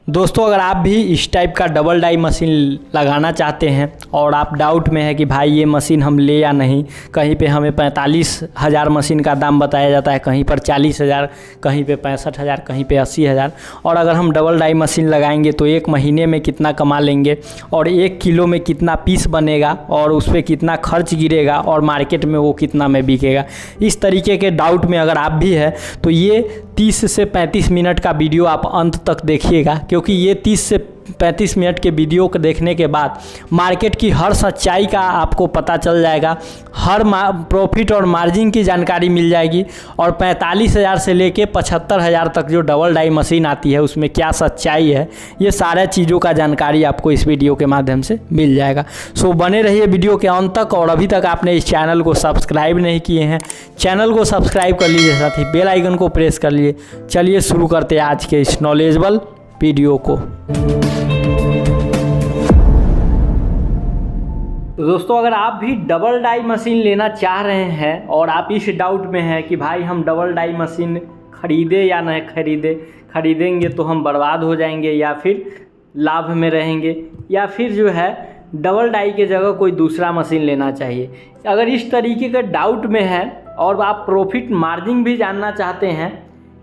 दोस्तों अगर आप भी इस टाइप का डबल डाई मशीन लगाना चाहते हैं और आप डाउट में है कि भाई ये मशीन हम ले या नहीं, कहीं पे हमें 45,000 मशीन का दाम बताया जाता है, कहीं पर 40,000, कहीं पे 65,000, कहीं पे 80,000। और अगर हम डबल डाई मशीन लगाएंगे तो एक महीने में कितना कमा लेंगे और 1 किलो में कितना पीस बनेगा और उस पर कितना खर्च गिरेगा और मार्केट में वो कितना में बिकेगा, इस तरीके के डाउट में अगर आप भी है तो ये 30 से 35 मिनट का वीडियो आप अंत तक देखिएगा, क्योंकि ये 30 से 35 मिनट के वीडियो को देखने के बाद मार्केट की हर सच्चाई का आपको पता चल जाएगा, हर प्रॉफिट और मार्जिन की जानकारी मिल जाएगी और 45,000 से लेके 75,000 तक जो डबल डाई मशीन आती है उसमें क्या सच्चाई है, ये सारे चीज़ों का जानकारी आपको इस वीडियो के माध्यम से मिल जाएगा। सो बने रहिए वीडियो के अंत तक। और अभी तक आपने इस चैनल को सब्सक्राइब नहीं किए हैं, चैनल को सब्सक्राइब कर लीजिए, साथ ही बेल आइकन को प्रेस कर लीजिए। चलिए शुरू करते हैं आज के इस नॉलेजेबल वीडियो को। दोस्तों अगर आप भी डबल डाई मशीन लेना चाह रहे हैं और आप इस डाउट में हैं कि भाई हम डबल डाई मशीन खरीदे या नहीं खरीदेंगे तो हम बर्बाद हो जाएंगे या फिर लाभ में रहेंगे, या फिर जो है डबल डाई के जगह कोई दूसरा मशीन लेना चाहिए, अगर इस तरीके का डाउट में है और आप प्रॉफिट मार्जिन भी जानना चाहते हैं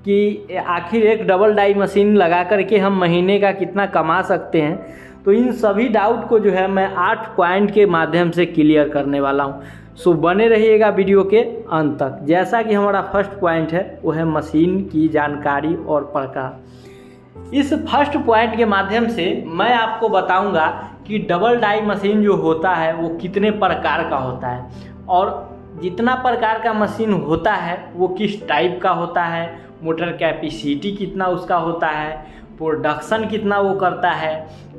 कि आखिर एक डबल डाई मशीन लगा करके हम महीने का कितना कमा सकते हैं, तो इन सभी डाउट को जो है मैं 8 पॉइंट के माध्यम से क्लियर करने वाला हूं। सो बने रहिएगा वीडियो के अंत तक। जैसा कि हमारा फर्स्ट पॉइंट है वो है मशीन की जानकारी और प्रकार। इस फर्स्ट पॉइंट के माध्यम से मैं आपको बताऊंगा कि डबल डाई मशीन जो होता है वो कितने प्रकार का होता है और जितना प्रकार का मशीन होता है वो किस टाइप का होता है, मोटर कैपेसिटी कितना उसका होता है, प्रोडक्शन कितना वो करता है,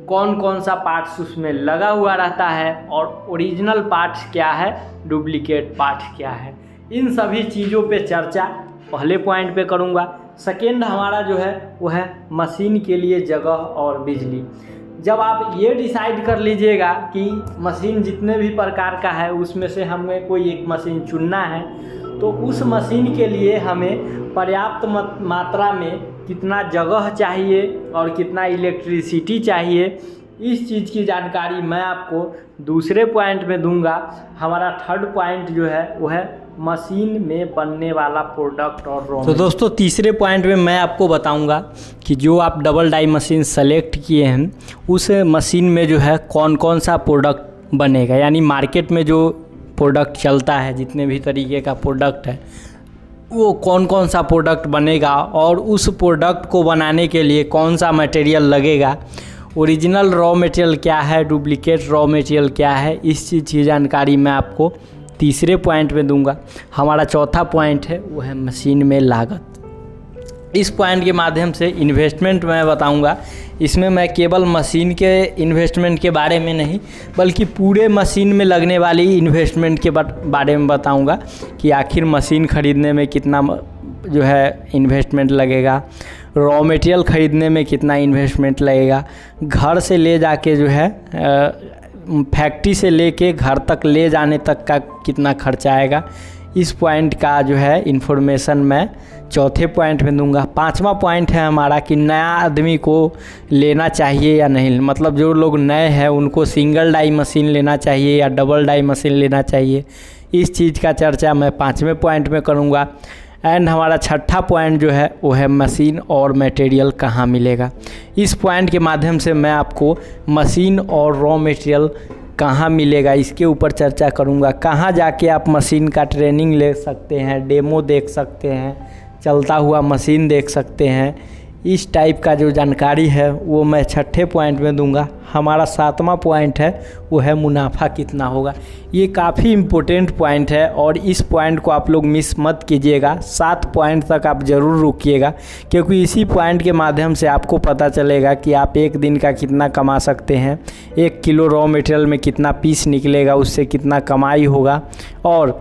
कौन कौन सा पार्ट्स उसमें लगा हुआ रहता है और ओरिजिनल पार्ट्स क्या है, डुप्लीकेट पार्ट्स क्या है, इन सभी चीज़ों पे चर्चा पहले पॉइंट पे करूँगा। सेकेंड हमारा जो है वो है मशीन के लिए जगह और बिजली। जब आप ये डिसाइड कर लीजिएगा कि मशीन जितने भी प्रकार का है उसमें से हमें कोई एक मशीन चुनना है, तो उस मशीन के लिए हमें पर्याप्त मात्रा में कितना जगह चाहिए और कितना इलेक्ट्रिसिटी चाहिए, इस चीज़ की जानकारी मैं आपको दूसरे पॉइंट में दूंगा। हमारा थर्ड पॉइंट जो है वो है मशीन में बनने वाला प्रोडक्ट और रॉ। तो दोस्तों तीसरे पॉइंट में मैं आपको बताऊंगा कि जो आप डबल डाई मशीन सेलेक्ट किए हैं उस मशीन में जो है कौन कौन सा प्रोडक्ट बनेगा, यानी मार्केट में जो प्रोडक्ट चलता है, जितने भी तरीके का प्रोडक्ट है वो कौन कौन सा प्रोडक्ट बनेगा और उस प्रोडक्ट को बनाने के लिए कौन सा मटेरियल लगेगा, ओरिजिनल रॉ मटेरियल क्या है, डुप्लीकेट रॉ मटेरियल क्या है, इस चीज़ की जानकारी मैं आपको तीसरे पॉइंट में दूंगा। हमारा चौथा पॉइंट है वो है मशीन में लागत। इस पॉइंट के माध्यम से इन्वेस्टमेंट मैं बताऊंगा। इसमें मैं केवल मशीन के इन्वेस्टमेंट के बारे में नहीं बल्कि पूरे मशीन में लगने वाली इन्वेस्टमेंट के बारे में बताऊंगा कि आखिर मशीन ख़रीदने में कितना जो है इन्वेस्टमेंट लगेगा, रॉ मटेरियल ख़रीदने में कितना इन्वेस्टमेंट लगेगा, घर से ले जाके जो है फैक्ट्री से लेके घर तक ले जाने तक का कितना खर्चा आएगा, इस पॉइंट का जो है इन्फॉर्मेशन मैं चौथे पॉइंट में दूंगा। पांचवा पॉइंट है हमारा कि नया आदमी को लेना चाहिए या नहीं, मतलब जो लोग नए हैं उनको सिंगल डाई मशीन लेना चाहिए या डबल डाई मशीन लेना चाहिए, इस चीज़ का चर्चा मैं 5वें पॉइंट में करूंगा। एंड हमारा छठा पॉइंट जो है वो है मशीन और मटेरियल कहाँ मिलेगा। इस पॉइंट के माध्यम से मैं आपको मशीन और रॉ मटेरियल कहाँ मिलेगा इसके ऊपर चर्चा करूँगा। कहाँ जाके आप मशीन का ट्रेनिंग ले सकते हैं, डेमो देख सकते हैं, चलता हुआ मशीन देख सकते हैं, इस टाइप का जो जानकारी है वो मैं छठे पॉइंट में दूंगा। हमारा 7वां पॉइंट है वो है मुनाफा कितना होगा। ये काफ़ी इम्पोर्टेंट पॉइंट है और इस पॉइंट को आप लोग मिस मत कीजिएगा। 7 पॉइंट तक आप ज़रूर रुकिएगा, क्योंकि इसी पॉइंट के माध्यम से आपको पता चलेगा कि आप एक दिन का कितना कमा सकते हैं, 1 किलो रॉ मटेरियल में कितना पीस निकलेगा, उससे कितना कमाई होगा, और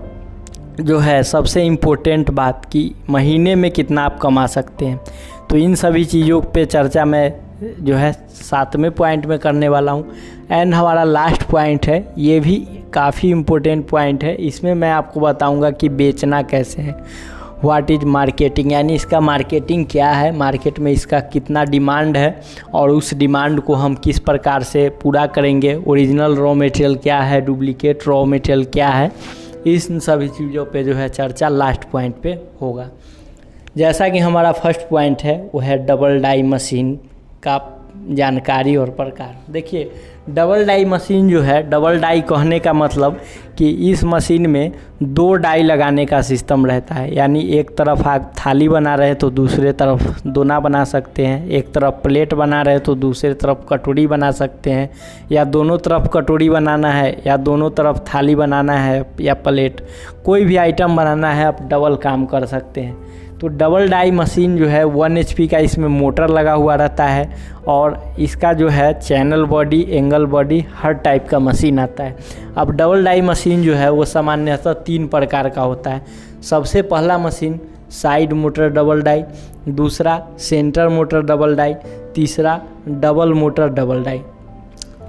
जो है सबसे इम्पोर्टेंट बात कि महीने में कितना आप कमा सकते हैं। तो इन सभी चीज़ों पे चर्चा मैं जो है 7वें पॉइंट में करने वाला हूँ। एंड हमारा लास्ट पॉइंट है, ये भी काफ़ी इम्पोर्टेंट पॉइंट है। इसमें मैं आपको बताऊँगा कि बेचना कैसे है। व्हाट इज़ मार्केटिंग, यानी इसका मार्केटिंग क्या है, मार्केट में इसका कितना डिमांड है और उस डिमांड को हम किस प्रकार से पूरा करेंगे, ओरिजिनल रॉ मटेरियल क्या है, डुप्लीकेट रॉ मटेरियल क्या है, इन सभी चीज़ों पे जो है चर्चा लास्ट पॉइंट पे होगा। जैसा कि हमारा फर्स्ट पॉइंट है वो है डबल डाई मशीन का जानकारी और प्रकार। देखिए डबल डाई मशीन जो है, डबल डाई कहने का मतलब कि इस मशीन में 2 डाई लगाने का सिस्टम रहता है, यानी एक तरफ आप थाली बना रहे तो दूसरे तरफ दोना बना सकते हैं, एक तरफ प्लेट बना रहे तो दूसरे तरफ कटोरी बना सकते हैं, या दोनों तरफ कटोरी बनाना है या दोनों तरफ थाली बनाना है या प्लेट, कोई भी आइटम बनाना है आप डबल काम कर सकते हैं। तो डबल डाई मशीन जो है 1 HP का इसमें मोटर लगा हुआ रहता है और इसका जो है चैनल बॉडी, एंगल बॉडी, हर टाइप का मशीन आता है। अब डबल डाई मशीन जो है वो सामान्यतः 3 प्रकार का होता है। सबसे पहला machine side motor double die, दूसरा सेंटर मोटर डबल डाई, तीसरा डबल मोटर डबल डाई।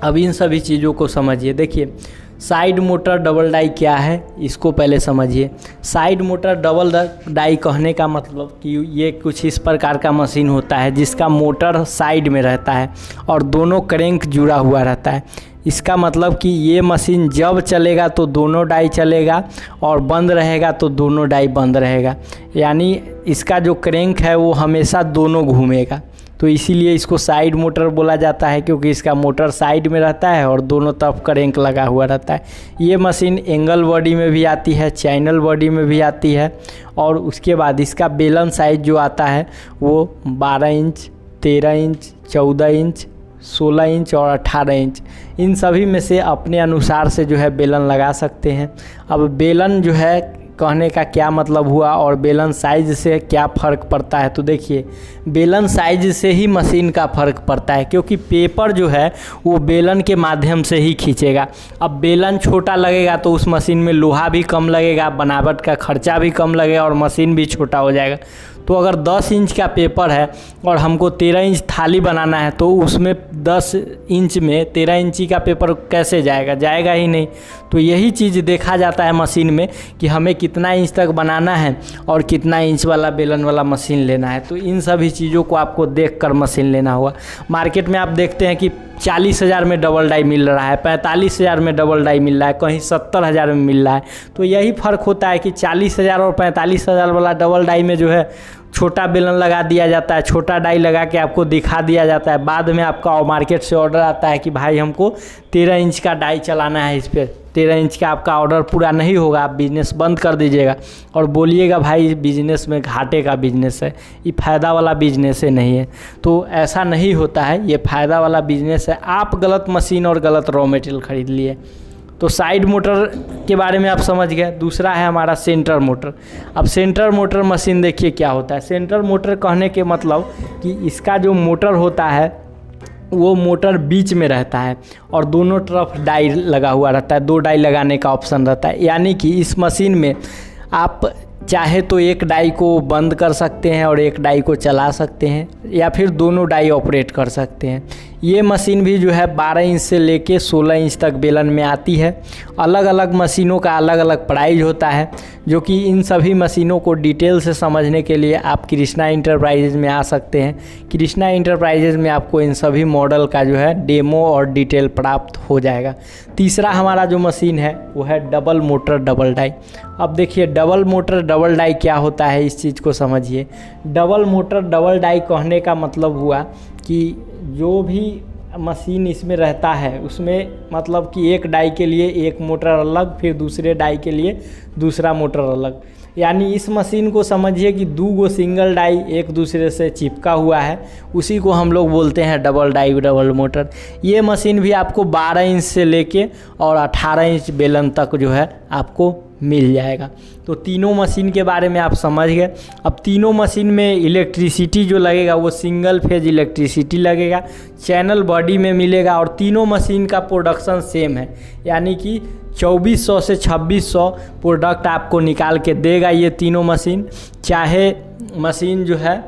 अब इन सभी चीज़ों को समझिए। देखिए साइड मोटर डबल डाई क्या है इसको पहले समझिए। साइड मोटर डबल डाई कहने का मतलब कि ये कुछ इस प्रकार का मशीन होता है जिसका मोटर साइड में रहता है और दोनों क्रैंक जुड़ा हुआ रहता है। इसका मतलब कि ये मशीन जब चलेगा तो दोनों डाई चलेगा और बंद रहेगा तो दोनों डाई बंद रहेगा, यानी इसका जो क्रैंक है वो हमेशा दोनों घूमेगा। तो इसीलिए इसको साइड मोटर बोला जाता है, क्योंकि इसका मोटर साइड में रहता है और दोनों तरफ क्रैंक लगा हुआ रहता है। ये मशीन एंगल बॉडी में भी आती है, चैनल बॉडी में भी आती है और उसके बाद इसका बेलन साइज जो आता है वो 12 इंच, 13 इंच, 14 इंच, 16 इंच और 18 इंच, इन सभी में से अपने अनुसार से जो है बेलन लगा सकते हैं। अब बेलन जो है कहने का क्या मतलब हुआ और बेलन साइज से क्या फ़र्क पड़ता है, तो देखिए बेलन साइज से ही मशीन का फ़र्क पड़ता है, क्योंकि पेपर जो है वो बेलन के माध्यम से ही खींचेगा। अब बेलन छोटा लगेगा तो उस मशीन में लोहा भी कम लगेगा, बनावट का खर्चा भी कम लगेगा और मशीन भी छोटा हो जाएगा। तो अगर 10 इंच का पेपर है और हमको 13 इंच थाली बनाना है तो उसमें 10 इंच में 13 इंची का पेपर कैसे जाएगा, जाएगा ही नहीं। तो यही चीज़ देखा जाता है मशीन में कि हमें कितना इंच तक बनाना है और कितना इंच वाला बेलन वाला मशीन लेना है। तो इन सभी चीज़ों को आपको देख कर मशीन लेना होगा। मार्केट में आप देखते हैं कि 40,000 में डबल डाई मिल रहा है, 45,000 में डबल डाई मिल रहा है, कहीं 70,000 में मिल रहा है। तो यही फ़र्क होता है कि 40,000 और 45,000 वाला डबल डाई में जो है छोटा बेलन लगा दिया जाता है, छोटा डाई लगा के आपको दिखा दिया जाता है। बाद में आपका मार्केट से ऑर्डर आता है कि भाई हमको 13 इंच का डाई चलाना है इस पर। 13 इंच का आपका ऑर्डर पूरा नहीं होगा, आप बिज़नेस बंद कर दीजिएगा और बोलिएगा भाई बिज़नेस में घाटे का बिज़नेस है, ये फ़ायदा वाला बिज़नेस है नहीं है। तो ऐसा नहीं होता है, ये फ़ायदा वाला बिज़नेस है। आप गलत मशीन और गलत रॉ मटेरियल ख़रीद लिए। तो साइड मोटर के बारे में आप समझ गए। दूसरा है हमारा सेंटर मोटर। अब सेंटर मोटर मशीन देखिए क्या होता है। सेंटर मोटर कहने के मतलब कि इसका जो मोटर होता है वो मोटर बीच में रहता है और दोनों तरफ डाई लगा हुआ रहता है, 2 डाई लगाने का ऑप्शन रहता है। यानी कि इस मशीन में आप चाहे तो एक डाई को बंद कर सकते हैं और एक डाई को चला सकते हैं, या फिर दोनों डाई ऑपरेट कर सकते हैं। ये मशीन भी जो है 12 इंच से लेके 16 इंच तक बेलन में आती है। अलग अलग मशीनों का अलग अलग प्राइस होता है, जो कि इन सभी मशीनों को डिटेल से समझने के लिए आप कृष्णा इंटरप्राइजेज़ में आ सकते हैं। कृष्णा इंटरप्राइजेज़ में आपको इन सभी मॉडल का जो है डेमो और डिटेल प्राप्त हो जाएगा। तीसरा हमारा जो मशीन है वो है डबल मोटर डबल डाई। अब देखिए डबल मोटर डबल डाई क्या होता है, इस चीज़ को समझिए। डबल मोटर डबल डाई कहने का मतलब हुआ कि जो भी मशीन इसमें रहता है उसमें मतलब कि एक डाई के लिए एक मोटर अलग, फिर दूसरे डाई के लिए दूसरा मोटर अलग। यानी इस मशीन को समझिए कि 2 गो सिंगल डाई एक दूसरे से चिपका हुआ है, उसी को हम लोग बोलते हैं डबल डाई डबल मोटर। ये मशीन भी आपको 12 इंच से लेके और 18 इंच बेलन तक जो है आपको मिल जाएगा। तो तीनों मशीन के बारे में आप समझ गए। अब तीनों मशीन में इलेक्ट्रिसिटी जो लगेगा वो सिंगल फेज इलेक्ट्रिसिटी लगेगा, चैनल बॉडी में मिलेगा और तीनों मशीन का प्रोडक्शन सेम है, यानी कि 2400 से 2600 प्रोडक्ट आपको निकाल के देगा ये तीनों मशीन। चाहे मशीन जो है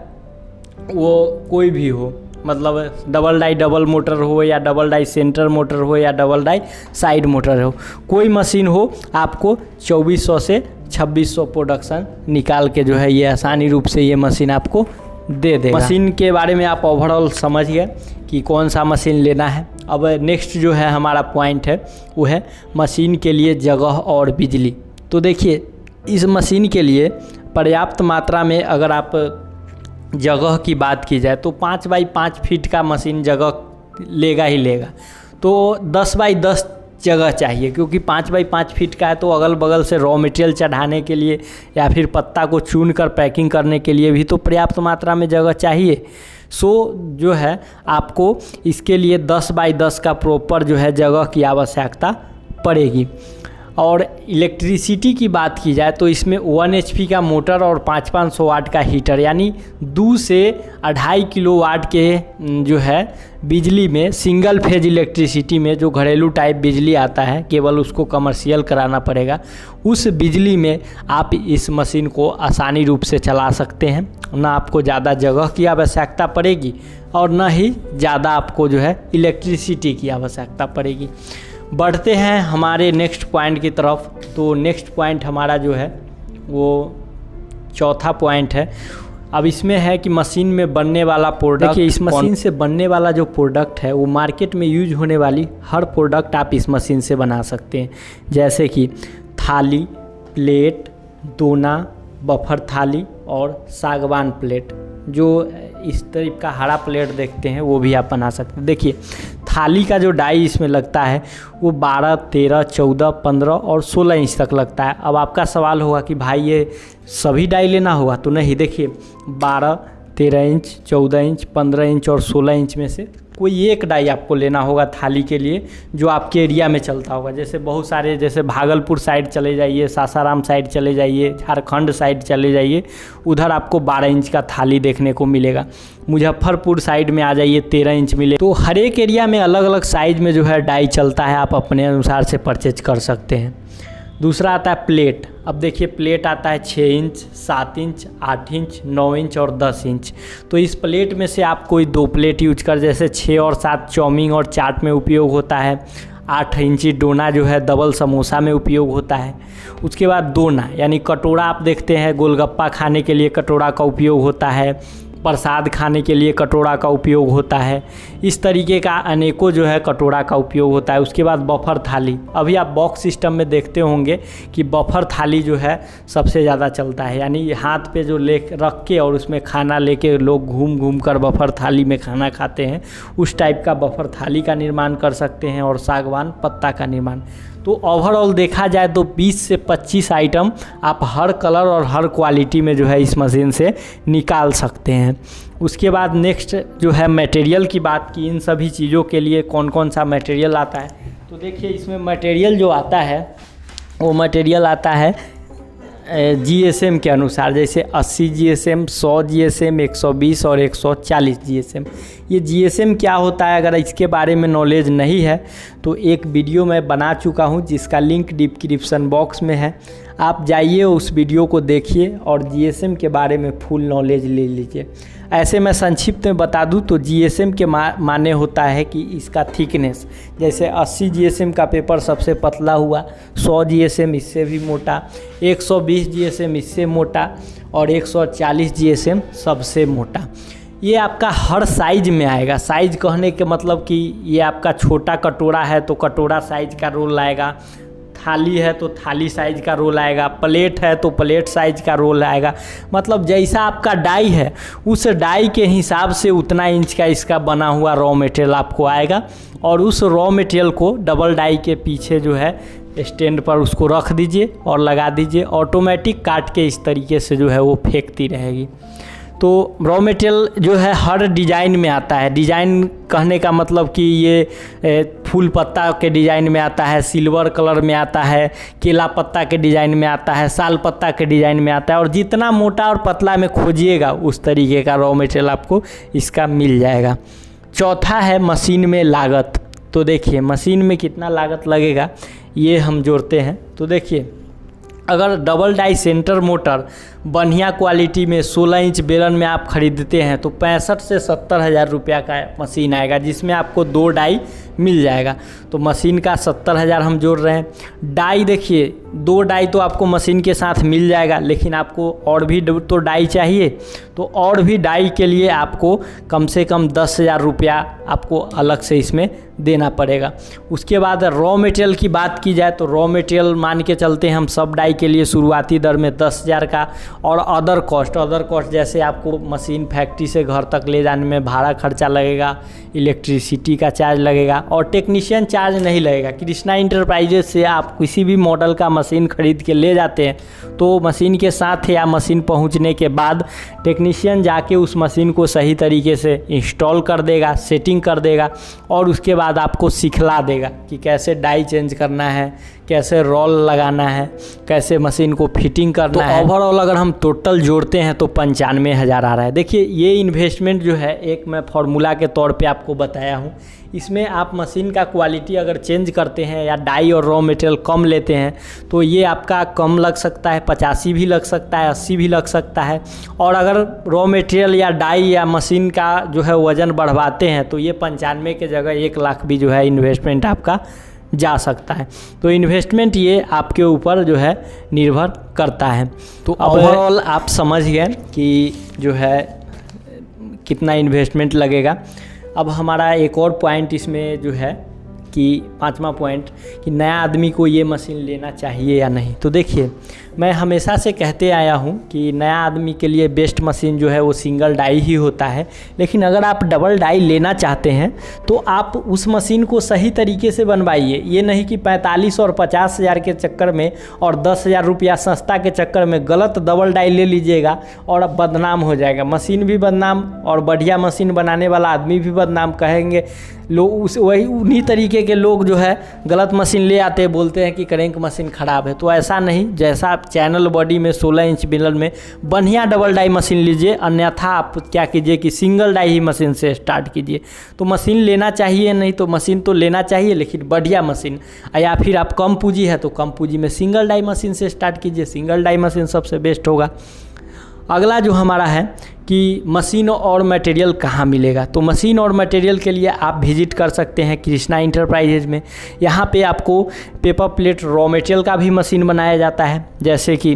वो कोई भी हो, मतलब डबल डाई डबल मोटर हो या डबल डाई सेंटर मोटर हो या डबल डाई साइड मोटर हो, कोई मशीन हो आपको 2400 से 2600 प्रोडक्शन निकाल के जो है ये आसानी रूप से ये मशीन आपको दे देगा। मशीन के बारे में आप ओवरऑल समझ गए कि कौन सा मशीन लेना है। अब नेक्स्ट जो है हमारा पॉइंट है वो है मशीन के लिए जगह और बिजली। तो देखिए इस मशीन के लिए पर्याप्त मात्रा में अगर आप जगह की बात की जाए तो 5 बाई 5 फीट का मशीन जगह लेगा ही लेगा। तो 10 बाई 10 जगह चाहिए, क्योंकि 5 बाई 5 फीट का है तो अगल बगल से रॉ मटेरियल चढ़ाने के लिए या फिर पत्ता को चुन कर पैकिंग करने के लिए भी तो पर्याप्त मात्रा में जगह चाहिए। सो जो है आपको इसके लिए 10 बाई 10 का प्रॉपर जो है जगह की आवश्यकता पड़ेगी। और इलेक्ट्रिसिटी की बात की जाए तो इसमें 1 HP का मोटर और 500 वाट का हीटर, यानी 2 से 2.5 किलोवाट के जो है बिजली में, सिंगल फेज इलेक्ट्रिसिटी में जो घरेलू टाइप बिजली आता है, केवल उसको कमर्शियल कराना पड़ेगा, उस बिजली में आप इस मशीन को आसानी रूप से चला सकते हैं। ना आपको ज़्यादा जगह की आवश्यकता पड़ेगी और ना ही ज़्यादा आपको जो है इलेक्ट्रिसिटी की आवश्यकता पड़ेगी। बढ़ते हैं हमारे नेक्स्ट पॉइंट की तरफ। तो नेक्स्ट पॉइंट हमारा जो है वो चौथा पॉइंट है। अब इसमें है कि मशीन में बनने वाला प्रोडक्ट। देखिए इस मशीन से बनने वाला जो प्रोडक्ट है वो मार्केट में यूज होने वाली हर प्रोडक्ट आप इस मशीन से बना सकते हैं, जैसे कि थाली, प्लेट, दोना, बफर थाली और सागवान प्लेट। जो इस टाइप का हरा प्लेट देखते हैं वो भी आप बना सकते हैं। देखिए थाली का जो डाई इसमें लगता है वो 12, 13, 14, 15 और 16 इंच तक लगता है। अब आपका सवाल होगा कि भाई ये सभी डाई लेना होगा, तो नहीं। देखिए 12, 13 इंच, 14 इंच, 15 इंच और 16 इंच में से कोई एक डाई आपको लेना होगा थाली के लिए, जो आपके एरिया में चलता होगा। जैसे बहुत सारे, जैसे भागलपुर साइड चले जाइए, सासाराम साइड चले जाइए, झारखंड साइड चले जाइए, उधर आपको 12 इंच का थाली देखने को मिलेगा। मुजफ्फरपुर साइड में आ जाइए 13 इंच मिले। तो हर एक एरिया में अलग अलग साइज में जो है डाई चलता है, आप अपने अनुसार से परचेज कर सकते हैं। दूसरा आता है प्लेट। अब देखिए प्लेट आता है 6 इंच, 7 इंच, 8 इंच, 9 इंच और 10 इंच। तो इस प्लेट में से आप कोई 2 प्लेट यूज कर, जैसे 6 और 7 चाउमीन और चाट में उपयोग होता है, 8 इंची डोना जो है डबल समोसा में उपयोग होता है। उसके बाद दोना यानी कटोरा, आप देखते हैं गोलगप्पा खाने के लिए कटोरा का उपयोग होता है, प्रसाद खाने के लिए कटोरा का उपयोग होता है। इस तरीके का अनेकों जो है कटोरा का उपयोग होता है। उसके बाद बफर थाली, अभी आप बॉक्स सिस्टम में देखते होंगे कि बफर थाली जो है सबसे ज़्यादा चलता है, यानी हाथ पे जो ले रख के और उसमें खाना लेके लोग घूम घूम कर बफर थाली में खाना खाते हैं, उस टाइप का बफर थाली का निर्माण कर सकते हैं। और सागवान पत्ता का निर्माण। तो ओवरऑल देखा जाए तो 20 से 25 आइटम आप हर कलर और हर क्वालिटी में जो है इस मशीन से निकाल सकते हैं। उसके बाद नेक्स्ट जो है मटेरियल की बात की, इन सभी चीज़ों के लिए कौन कौन सा मटेरियल आता है। तो देखिए इसमें मटेरियल जो आता है वो मटेरियल आता है GSM के अनुसार, जैसे 80 GSM, 100 GSM, 120 और 140 GSM। ये GSM क्या होता है, अगर इसके बारे में नॉलेज नहीं है तो एक वीडियो मैं बना चुका हूँ जिसका लिंक डिस्क्रिप्शन बॉक्स में है, आप जाइए उस वीडियो को देखिए और GSM के बारे में फुल नॉलेज ले लीजिए। ऐसे मैं संक्षिप्त में बता दूं तो GSM के माने होता है कि इसका थिकनेस, जैसे 80 GSM का पेपर सबसे पतला हुआ, 100 GSM इससे भी मोटा, 120 GSM इससे मोटा और 140 GSM सबसे मोटा। ये आपका हर साइज में आएगा। साइज कहने के मतलब कि ये आपका छोटा कटोरा है तो कटोरा साइज का रोल आएगा, थाली है तो थाली साइज का रोल आएगा, प्लेट है तो प्लेट साइज का रोल आएगा। मतलब जैसा आपका डाई है उस डाई के हिसाब से उतना इंच का इसका बना हुआ रॉ मटेरियल आपको आएगा। और उस रॉ मटेरियल को डबल डाई के पीछे जो है स्टैंड पर उसको रख दीजिए और लगा दीजिए, ऑटोमेटिक काट के इस तरीके से जो है वो फेंकती रहेगी। तो रॉ मटेरियल जो है हर डिज़ाइन में आता है। डिज़ाइन कहने का मतलब कि ये फूल पत्ता के डिज़ाइन में आता है, सिल्वर कलर में आता है, केला पत्ता के डिज़ाइन में आता है, साल पत्ता के डिज़ाइन में आता है, और जितना मोटा और पतला में खोजिएगा उस तरीके का रॉ मटेरियल आपको इसका मिल जाएगा। चौथा है मशीन में लागत। तो देखिए मशीन में कितना लागत लगेगा ये हम जोड़ते हैं। तो देखिए अगर डबल डाई सेंटर मोटर बढ़िया क्वालिटी में 16 इंच बेलन में आप ख़रीदते हैं तो 65 से 70 हज़ार रुपया का मशीन आएगा, जिसमें आपको 2 डाई मिल जाएगा। तो मशीन का 70 हज़ार हम जोड़ रहे हैं। डाई देखिए 2 डाई तो आपको मशीन के साथ मिल जाएगा, लेकिन आपको और भी तो डाई चाहिए, तो और भी डाई के लिए आपको कम से कम 10 हज़ार रुपया आपको अलग से इसमें देना पड़ेगा। उसके बाद रॉ मटेरियल की बात की जाए तो रॉ मटेरियल मान के चलते हैं हम सब डाई के लिए शुरुआती दर में 10 हज़ार का, और अदर कॉस्ट जैसे आपको मशीन फैक्ट्री से घर तक ले जाने में भाड़ा खर्चा लगेगा, इलेक्ट्रिसिटी का चार्ज लगेगा, और टेक्नीशियन चार्ज नहीं लगेगा। कृष्णा इंटरप्राइजेज से आप किसी भी मॉडल का मशीन खरीद के ले जाते हैं तो मशीन के साथ या मशीन पहुंचने के बाद टेक्नीशियन जाके उस मशीन को सही तरीके से इंस्टॉल कर देगा, सेटिंग कर देगा, और उसके बाद आपको सिखला देगा कि कैसे डाई चेंज करना है, कैसे रोल लगाना है, कैसे मशीन को फिटिंग करना है। ओवरऑल अगर हम टोटल जोड़ते हैं तो 95 हज़ार आ रहा है। देखिए ये इन्वेस्टमेंट जो है एक मैं फार्मूला के तौर पे आपको बताया हूँ। इसमें आप मशीन का क्वालिटी अगर चेंज करते हैं या डाई और रॉ मटेरियल कम लेते हैं तो ये आपका कम लग सकता है, 85 भी लग सकता है, 80 भी लग सकता है। और अगर रॉ मटेरियल या डाई या मशीन का जो है वज़न बढ़वाते हैं तो ये 95 के जगह 1 लाख भी जो है इन्वेस्टमेंट आपका जा सकता है। तो इन्वेस्टमेंट ये आपके ऊपर जो है निर्भर करता है। तो ओवरऑल आप समझ गए कि जो है कितना इन्वेस्टमेंट लगेगा। अब हमारा एक और पॉइंट इसमें जो है कि 5वां पॉइंट कि नया आदमी को ये मशीन लेना चाहिए या नहीं। तो देखिए मैं हमेशा से कहते आया हूँ कि नया आदमी के लिए बेस्ट मशीन जो है वो सिंगल डाई ही होता है, लेकिन अगर आप डबल डाई लेना चाहते हैं तो आप उस मशीन को सही तरीके से बनवाइए। ये नहीं कि 45 और 50 हज़ार के चक्कर में और 10 हज़ार रुपया सस्ता के चक्कर में गलत डबल डाई ले लीजिएगा और अब बदनाम हो जाएगा। मशीन भी बदनाम और बढ़िया मशीन बनाने वाला आदमी भी बदनाम। कहेंगे लोग उन्हीं तरीके के लोग जो है गलत मशीन ले आते हैं, बोलते हैं कि करेंट मशीन ख़राब है। तो ऐसा नहीं, जैसा आप चैनल बॉडी में 16 इंच बेलन में बढ़िया डबल डाई मशीन लीजिए, अन्यथा आप क्या कीजिए कि सिंगल डाई ही मशीन से स्टार्ट कीजिए। तो मशीन लेना चाहिए नहीं तो मशीन तो लेना चाहिए, लेकिन बढ़िया मशीन। या फिर आप कम पूंजी है तो कम पूंजी में सिंगल डाई मशीन से स्टार्ट कीजिए, सिंगल डाई मशीन सबसे बेस्ट होगा। अगला जो हमारा है कि मशीन और मटेरियल कहाँ मिलेगा। तो मशीन और मटेरियल के लिए आप विजिट कर सकते हैं कृष्णा इंटरप्राइजेज में। यहाँ पे आपको पेपर प्लेट रॉ मटेरियल का भी मशीन बनाया जाता है, जैसे कि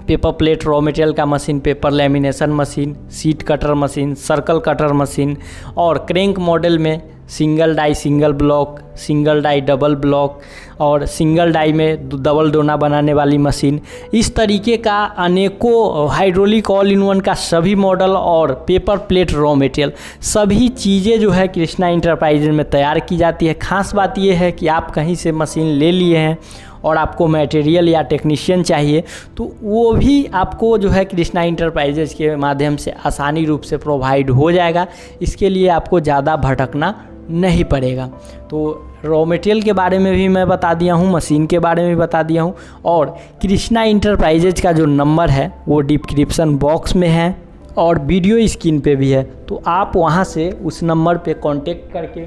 पेपर प्लेट रॉ मटेरियल का machine, paper lamination machine, sheet cutter machine, circle cutter machine, और क्रैंक मॉडल में single die single block, single die double block, और सिंगल डाई में डबल डोना बनाने वाली मशीन। इस तरीके का अनेकों हाइड्रोलिक ऑल इन वन का सभी मॉडल और पेपर प्लेट रॉ मटेरियल सभी चीज़ें जो है कृष्णा इंटरप्राइजेज में तैयार की जाती है। खास बात यह है कि आप कहीं से मशीन ले लिए हैं और आपको मटेरियल या टेक्नीशियन चाहिए तो वो भी आपको जो है कृष्णा इंटरप्राइजेज के माध्यम से आसानी रूप से प्रोवाइड हो जाएगा। इसके लिए आपको ज़्यादा भटकना नहीं पड़ेगा। तो रॉ मटेरियल के बारे में भी मैं बता दिया हूँ, मशीन के बारे में भी बता दिया हूँ, और कृष्णा इंटरप्राइजेज का जो नंबर है वो डिस्क्रिप्शन बॉक्स में है और वीडियो स्क्रीन पे भी है। तो आप वहाँ से उस नंबर पे कांटेक्ट करके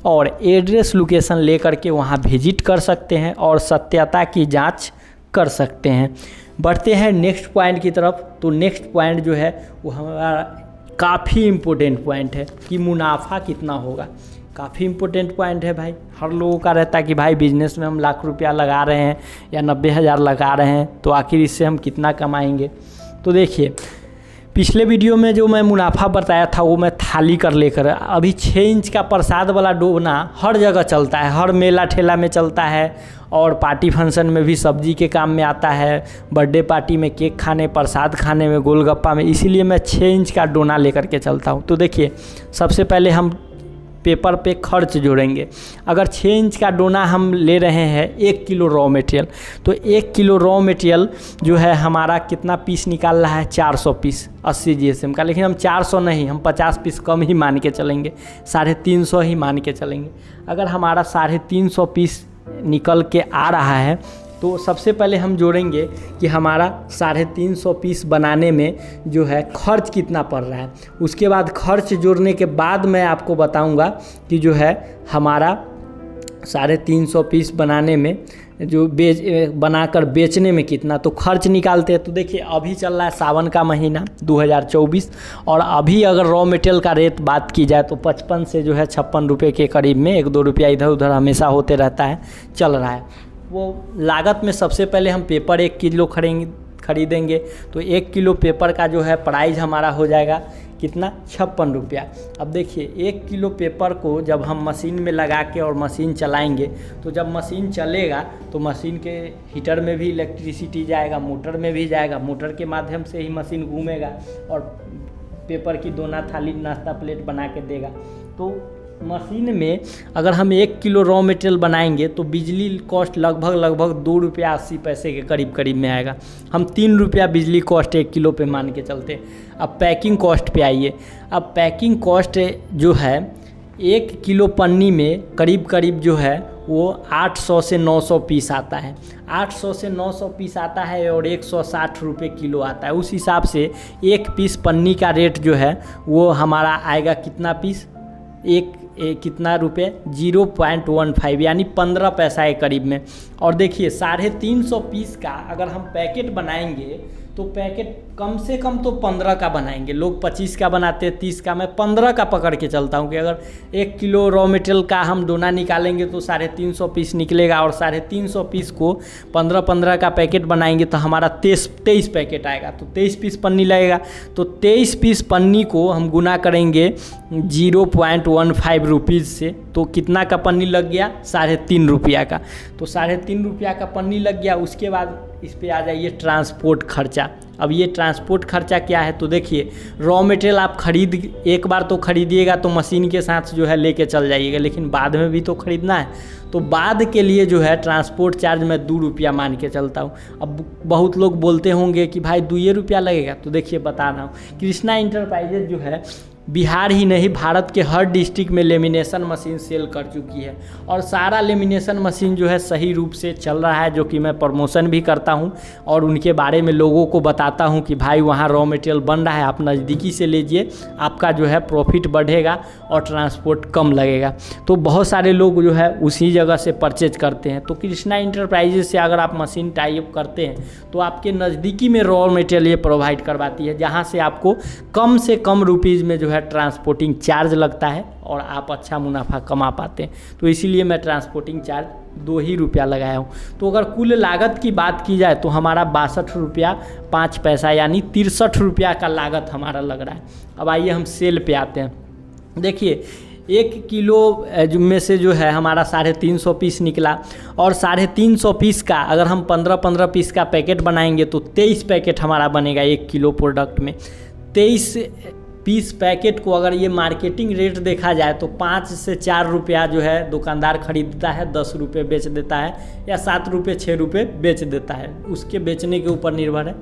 और एड्रेस लोकेशन ले करके वहाँ विजिट कर सकते हैं और सत्यता की जांच कर सकते हैं। बढ़ते हैं नेक्स्ट पॉइंट की तरफ। तो नेक्स्ट पॉइंट जो है वो हमारा काफ़ी इम्पोर्टेंट पॉइंट है कि मुनाफा कितना होगा। काफ़ी इम्पोर्टेंट पॉइंट है भाई। हर लोगों का रहता है कि भाई बिजनेस में हम लाख रुपया लगा रहे हैं या 90 हज़ार लगा रहे हैं तो आखिर इससे हम कितना कमाएंगे। तो देखिए पिछले वीडियो में जो मैं मुनाफा बताया था वो मैं थाली कर लेकर, अभी 6 इंच का प्रसाद वाला डोना हर जगह चलता है, हर मेला ठेला में चलता है और पार्टी फंक्शन में भी सब्जी के काम में आता है, बर्थडे पार्टी में केक खाने, प्रसाद खाने में, गोलगप्पा में। इसीलिए मैं 6 इंच का डोना लेकर के चलता हूँ। तो देखिए सबसे पहले हम पेपर पे खर्च जोड़ेंगे। अगर 6 इंच का डोना हम ले रहे हैं 1 किलो रॉ मटेरियल, तो 1 किलो रॉ मटेरियल जो है हमारा कितना पीस निकाल रहा है, 400 पीस 80 GSM का। लेकिन हम 400 नहीं, हम 50 पीस कम ही मान के चलेंगे, 350 ही मान के चलेंगे। अगर हमारा 350 पीस निकल के आ रहा है तो सबसे पहले हम जोड़ेंगे कि हमारा 350 पीस बनाने में जो है खर्च कितना पड़ रहा है। उसके बाद खर्च जोड़ने के बाद मैं आपको बताऊंगा कि जो है हमारा 350 पीस बनाने में जो बनाकर बेचने में कितना तो खर्च निकालते हैं। तो देखिए अभी चल रहा है सावन का महीना 2024 और अभी अगर रॉ मटेरियल का रेट बात की जाए तो 55 से जो है 56 रुपये के करीब में 1-2 रुपया इधर उधर हमेशा होते रहता है, चल रहा है। वो लागत में सबसे पहले हम पेपर 1 किलो खरीदेंगे तो 1 किलो पेपर का जो है प्राइस हमारा हो जाएगा कितना 56 रुपया। अब देखिए 1 किलो पेपर को जब हम मशीन में लगा के और मशीन चलाएंगे तो जब मशीन चलेगा तो मशीन के हीटर में भी इलेक्ट्रिसिटी जाएगा, मोटर में भी जाएगा, मोटर के माध्यम से ही मशीन घूमेगा और पेपर की दोना थाली नाश्ता प्लेट बना के देगा। तो मशीन में अगर हम 1 किलो रॉ मटेरियल बनाएंगे तो बिजली कॉस्ट लगभग 2 रुपया 80 पैसे के करीब में आएगा। हम 3 रुपया बिजली कॉस्ट 1 किलो पे मान के चलते। अब पैकिंग कॉस्ट पे आइए। अब पैकिंग कॉस्ट जो है 1 किलो पन्नी में करीब जो है वो 800 से 900 पीस आता है। 800 से 900 पीस आता है और 160 रुपये किलो आता है। उस हिसाब से 1 पीस पन्नी का रेट जो है वो हमारा आएगा कितना पीस, कितना रुपये 0.15 यानी 15 पैसा के करीब में। और देखिए 350 पीस का अगर हम पैकेट बनाएंगे तो पैकेट कम से कम तो 15 का बनाएंगे। लोग 25 का बनाते हैं, 30 का, मैं 15 का पकड़ के चलता हूँ कि अगर 1 किलो रॉ मटेरियल का हम दोना निकालेंगे तो 350 पीस निकलेगा और 350 पीस को 15 का पैकेट बनाएंगे तो हमारा 23 पैकेट आएगा। तो 23 पीस पन्नी लगेगा। तो 23 पीस पन्नी को हम गुना करेंगे 0.15 रुपीज़ से तो कितना का पन्नी लग गया 3.5 रुपया का। तो 3.5 रुपया का पन्नी लग गया। उसके बाद इस पे आ जाइए ट्रांसपोर्ट खर्चा। अब ये ट्रांसपोर्ट खर्चा क्या है तो देखिए रॉ मटेरियल आप एक बार तो खरीदिएगा तो मशीन के साथ जो है लेके चल जाइएगा, लेकिन बाद में भी तो खरीदना है। तो बाद के लिए जो है ट्रांसपोर्ट चार्ज मैं 2 रुपया मान के चलता हूँ। अब बहुत लोग बोलते होंगे कि भाई 2 रुपया लगेगा, तो देखिए बता रहा हूँ कृष्णा इंटरप्राइजेज जो है बिहार ही नहीं भारत के हर डिस्ट्रिक्ट में लेमिनेशन मशीन सेल कर चुकी है और सारा लेमिनेशन मशीन जो है सही रूप से चल रहा है, जो कि मैं प्रमोशन भी करता हूं और उनके बारे में लोगों को बताता हूं कि भाई वहां रॉ मटेरियल बन रहा है, आप नज़दीकी से लीजिए, आपका जो है प्रॉफिट बढ़ेगा और ट्रांसपोर्ट कम लगेगा। तो बहुत सारे लोग जो है उसी जगह से परचेज करते हैं। तो कृष्णा इंटरप्राइजेज से अगर आप मशीन टाई अप करते हैं तो आपके नज़दीकी में रॉ मटेरियल ये प्रोवाइड करवाती है, जहाँ से आपको कम से कम रुपीज़ में जो है ट्रांसपोर्टिंग चार्ज लगता है और आप अच्छा मुनाफा कमा पाते हैं। तो इसीलिए मैं ट्रांसपोर्टिंग चार्ज 2 ही रुपया लगाया हूँ। तो अगर कुल लागत की बात की जाए तो हमारा 62 रुपया 5 पैसा यानी 63 रुपया का लागत हमारा लग रहा है। अब आइए हम सेल पे आते हैं। देखिए 1 किलो में से जो है हमारा 350 पीस निकला और 350 पीस का अगर हम 15 पीस का पैकेट बनाएंगे तो 23 पैकेट हमारा बनेगा 1 किलो प्रोडक्ट में। 23 पीस पैकेट को अगर ये मार्केटिंग रेट देखा जाए तो 5 से 4 रुपया जो है दुकानदार खरीदता है, 10 रुपये बेच देता है या 7 रुपये 6 रुपये बेच देता है, उसके बेचने के ऊपर निर्भर है।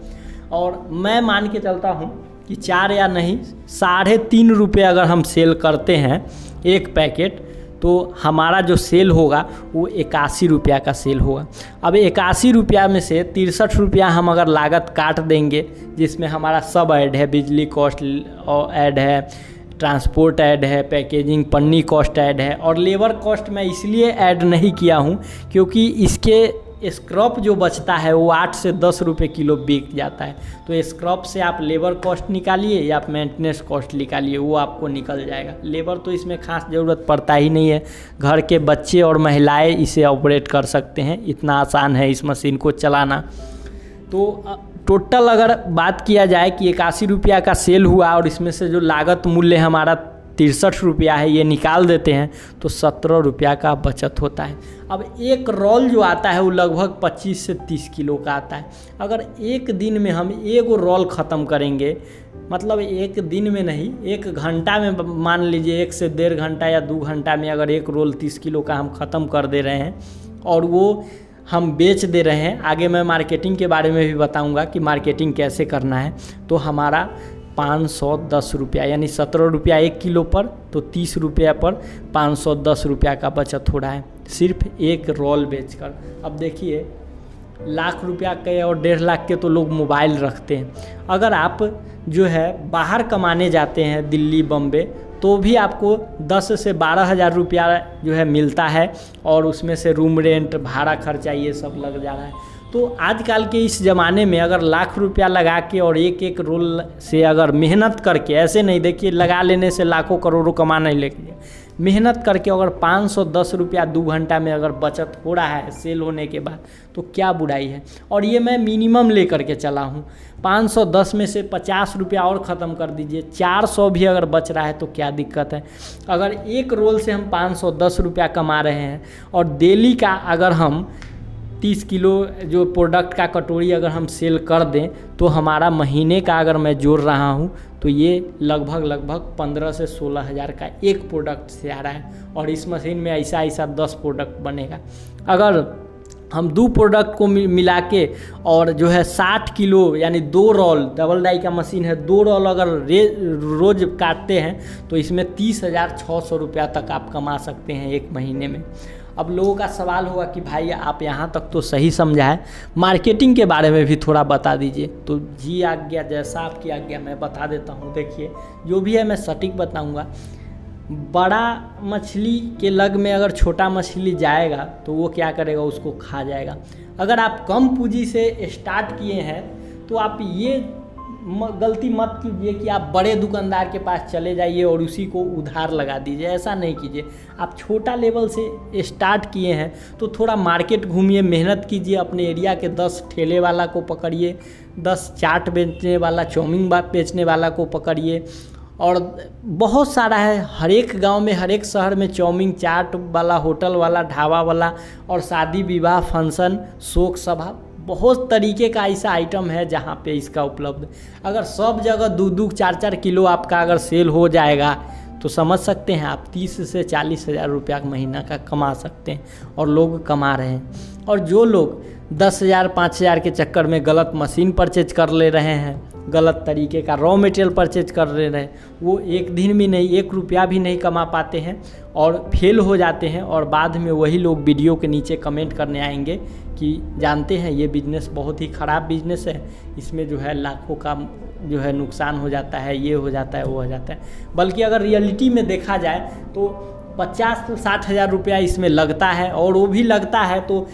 और मैं मान के चलता हूँ कि 4 या नहीं 3.5 रुपये अगर हम सेल करते हैं एक पैकेट तो हमारा जो सेल होगा वो 81 रुपया का सेल होगा। अब 81 रुपया में से 63 रुपया हम अगर लागत काट देंगे, जिसमें हमारा सब ऐड है, बिजली कॉस्ट ऐड है, ट्रांसपोर्ट ऐड है, पैकेजिंग पन्नी कॉस्ट ऐड है और लेबर कॉस्ट मैं इसलिए ऐड नहीं किया हूँ क्योंकि इसके स्क्रॉप जो बचता है वो 8 से 10 रुपये किलो बिक जाता है। तो स्क्रॉप से आप लेबर कॉस्ट निकालिए या आप मेंटेनेंस कॉस्ट निकालिए, वो आपको निकल जाएगा। लेबर तो इसमें खास ज़रूरत पड़ता ही नहीं है, घर के बच्चे और महिलाएं इसे ऑपरेट कर सकते हैं, इतना आसान है इस मशीन को चलाना। तो टोटल अगर बात किया जाए कि 81 रुपया का सेल हुआ और इसमें से जो लागत मूल्य हमारा 63 रुपया है ये निकाल देते हैं तो 17 रुपया का बचत होता है। अब एक रोल जो आता है वो लगभग 25 से 30 किलो का आता है। अगर एक दिन में हम एक रोल ख़त्म करेंगे, मतलब एक दिन में नहीं 1 घंटा में, मान लीजिए 1 से 1.5 घंटा या 2 घंटा में अगर एक रोल 30 किलो का हम ख़त्म कर दे रहे हैं और वो हम बेच दे रहे हैं, आगे मैं मार्केटिंग के बारे में भी बताऊंगा कि मार्केटिंग कैसे करना है, तो हमारा 510 रुपया यानी 17 रुपया 1 किलो पर, तो 30 रुपया पर 510 रुपया का बचत हो रहा है सिर्फ एक रोल बेचकर। अब देखिए लाख रुपया के और 1.5 लाख के तो लोग मोबाइल रखते हैं। अगर आप जो है बाहर कमाने जाते हैं दिल्ली बम्बे, तो भी आपको 10 से 12 हज़ार रुपया जो है मिलता है, और उसमें से रूम रेंट, भाड़ा खर्चा ये सब लग जा रहा है। तो आजकल के इस ज़माने में अगर लाख रुपया लगा के और एक एक रोल से अगर मेहनत करके, ऐसे नहीं देखिए लगा लेने से लाखों करोड़ों कमा नहीं लेंगे, मेहनत करके अगर 510 रुपया 2 घंटा में अगर बचत हो रहा है सेल होने के बाद, तो क्या बुराई है। और ये मैं मिनिमम लेकर के चला हूँ। 510 में से 50 रुपया और ख़त्म कर दीजिए, 400 भी अगर बच रहा है तो क्या दिक्कत है। अगर एक रोल से हम 510 रुपया कमा रहे हैं और डेली का अगर हम 30 किलो जो प्रोडक्ट का कटोरी अगर हम सेल कर दें, तो हमारा महीने का अगर मैं जोड़ रहा हूँ तो ये लगभग 15 से 16 हज़ार का एक प्रोडक्ट से आ रहा है। और इस मशीन में ऐसा 10 प्रोडक्ट बनेगा। अगर हम 2 प्रोडक्ट को मिला के और जो है 60 किलो यानी 2 रोल, डबल डाई का मशीन है, 2 रोल अगर रोज़ काटते हैं तो इसमें 30,600 रुपया तक आप कमा सकते हैं एक महीने में। अब लोगों का सवाल होगा कि भाई आप यहाँ तक तो सही समझा है, मार्केटिंग के बारे में भी थोड़ा बता दीजिए। तो जी आज्ञा, जैसा आपकी आज्ञा, मैं बता देता हूँ। देखिए जो भी है मैं सटीक बताऊँगा। बड़ा मछली के लग में अगर छोटा मछली जाएगा तो वो क्या करेगा, उसको खा जाएगा। अगर आप कम पूंजी से स्टार्ट किए हैं तो आप ये गलती मत कीजिए कि आप बड़े दुकानदार के पास चले जाइए और उसी को उधार लगा दीजिए, ऐसा नहीं कीजिए। आप छोटा लेवल से स्टार्ट किए हैं तो थोड़ा मार्केट घूमिए, मेहनत कीजिए, अपने एरिया के 10 ठेले वाला को पकड़िए, 10 चाट बेचने वाला, चाउमीन बेचने वाला को पकड़िए। और बहुत सारा है, हर एक गांव में, हर एक शहर में चाउमीन चाट वाला, होटल वाला, ढाबा वाला, और शादी विवाह, फंक्शन, शोक सभा, बहुत तरीके का ऐसा आइटम है जहाँ पे इसका उपलब्ध। अगर सब जगह 2-2, 4-4 किलो आपका अगर सेल हो जाएगा तो समझ सकते हैं आप 30 से 40 हज़ार रुपया महीना का कमा सकते हैं, और लोग कमा रहे हैं। और जो लोग 10,000, 5,000 के चक्कर में गलत मशीन परचेज कर ले रहे हैं, गलत तरीके का रॉ मटेरियल परचेज कर ले रहे हैं, वो एक दिन भी नहीं, 1 रुपया भी नहीं कमा पाते हैं और फेल हो जाते हैं। और बाद में वही लोग वीडियो के नीचे कमेंट करने आएंगे कि जानते हैं ये बिज़नेस बहुत ही ख़राब बिज़नेस है, इसमें जो है लाखों का जो है नुकसान हो जाता है, ये हो जाता है, वो हो जाता है। बल्कि अगर रियलिटी में देखा जाए तो 50 से 60 हज़ार रुपया इसमें लगता है, और वो भी लगता है तो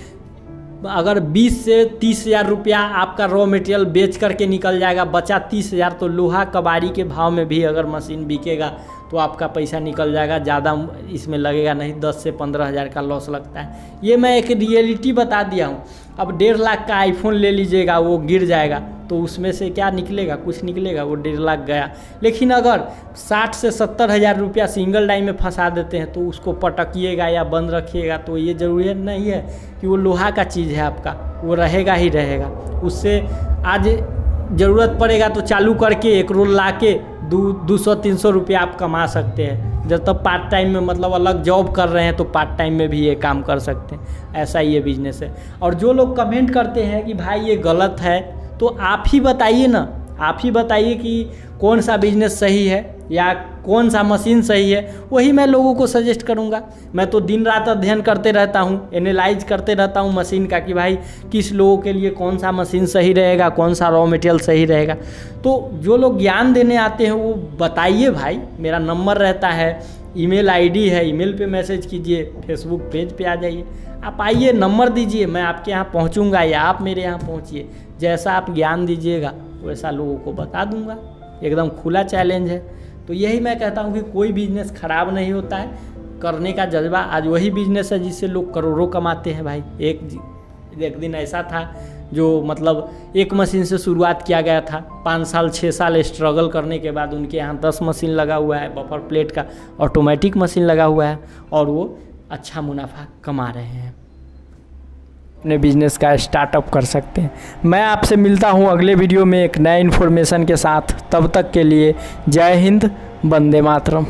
अगर 20 से 30 हज़ार रुपया आपका रॉ मटेरियल बेच करके निकल जाएगा, बचा 30 हज़ार, तो लोहा कबाड़ी के भाव में भी अगर मशीन बिकेगा तो आपका पैसा निकल जाएगा, ज़्यादा इसमें लगेगा नहीं, 10 से 15 हज़ार का लॉस लगता है। ये मैं एक रियलिटी बता दिया हूँ। अब 1.5 लाख का आईफोन ले लीजिएगा, वो गिर जाएगा तो उसमें से क्या निकलेगा, कुछ निकलेगा, वो 1.5 लाख गया। लेकिन अगर 60 से 70 हज़ार रुपया सिंगल डाई में फंसा देते हैं तो उसको पटकिएगा या बंद रखिएगा, तो ये ज़रूरी नहीं है कि वो लोहा का चीज़ है आपका, वो रहेगा ही रहेगा। उससे आज ज़रूरत पड़ेगा तो चालू करके एक रोल ला के 200-300 रुपया आप कमा सकते हैं। जब तक पार्ट टाइम में, मतलब अलग जॉब कर रहे हैं, तो पार्ट टाइम में भी ये काम कर सकते हैं। ऐसा ही ये बिज़नेस है। और जो लोग कमेंट करते हैं कि भाई ये गलत है, तो आप ही बताइए ना, आप ही बताइए कि कौन सा बिज़नेस सही है या कौन सा मशीन सही है, वही मैं लोगों को सजेस्ट करूंगा। मैं तो दिन रात अध्ययन करते रहता हूं, एनालाइज करते रहता हूं मशीन का कि भाई किस लोगों के लिए कौन सा मशीन सही रहेगा, कौन सा रॉ मटेरियल सही रहेगा। तो जो लोग ज्ञान देने आते हैं वो बताइए भाई, मेरा नंबर रहता है, ईमेल आईडी है, ईमेल पे मैसेज कीजिए, फेसबुक पेज पे आ जाइए, आप आइए, नंबर दीजिए, मैं आपके यहाँ पहुँचूँगा या आप मेरे यहाँ पहुँचिए। जैसा आप ज्ञान दीजिएगा वैसा लोगों को बता दूँगा। एकदम खुला चैलेंज है। तो यही मैं कहता हूँ कि कोई बिज़नेस ख़राब नहीं होता है, करने का जज्बा। आज वही बिज़नेस है जिससे लोग करोड़ों कमाते हैं भाई। एक दिन ऐसा था जो मतलब एक मशीन से शुरुआत किया गया था, 5 साल 6 साल स्ट्रगल करने के बाद उनके यहाँ 10 मशीन लगा हुआ है, बफर प्लेट का ऑटोमेटिक मशीन लगा हुआ है, और वो अच्छा मुनाफा कमा रहे हैं, अपने बिजनेस का स्टार्टअप कर सकते हैं। मैं आपसे मिलता हूं अगले वीडियो में एक नए इन्फॉर्मेशन के साथ। तब तक के लिए जय हिंद, वंदे मातरम।